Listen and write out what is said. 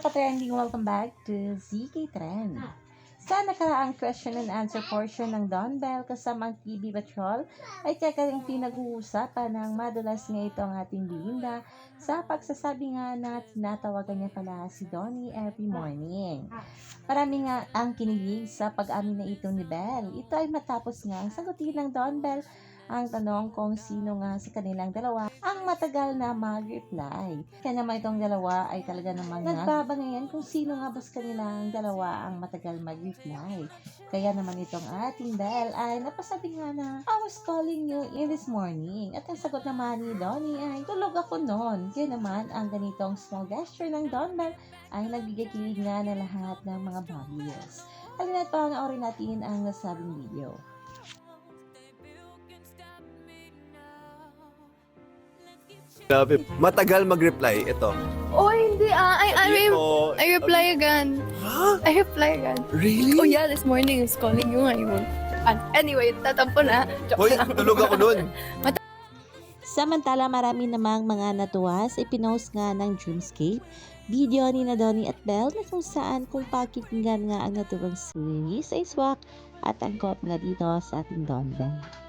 ka-trending! Welcome back to ZK Trend. Sa nakaraang question and answer portion ng Don Bell kasama ang TV Patrol ay kakaling pinag-uusapan ng madulas nga ito ang ating Belinda sa pagsasabi nga na tinatawagan niya pala si Donnie every morning. Marami nga ang kinilig sa pag-amin na ito ni Bell. Ito ay matapos nga ang sagutin ng Don Bell ang tanong kung sino nga sa kanilang dalawa ang matagal na mag-reply. Kaya naman itong dalawa ay talaga namang nagbabangayan kung sino nga ba sa kanilang dalawa ang matagal mag-reply. Kaya naman itong ating Bell ay napasabi nga na, I was calling you in this morning. At ang sagot naman ni Donnie ay, tulog ako noon. Kaya naman ang ganitong small gesture ng Don Bell ay nagbigay kilig nga na lahat ng mga bobbies. Halina't panoorin natin ang nasabing video. Grabe, matagal mag-reply. Ito. Oh, hindi I reply again. Huh? I reply again. Really? Oh yeah, this morning is calling you ngayon. Anyway, tatampo na. Joke Hoy, lang. tulog ako nun. Samantala, marami namang mga natuwa sa ipinost nga ng Dreamscape video ni na Donnie at Bell na kung saan kung pakikinggan nga ang naturang series ay swak at angkop nga dito sa ating Don Bell.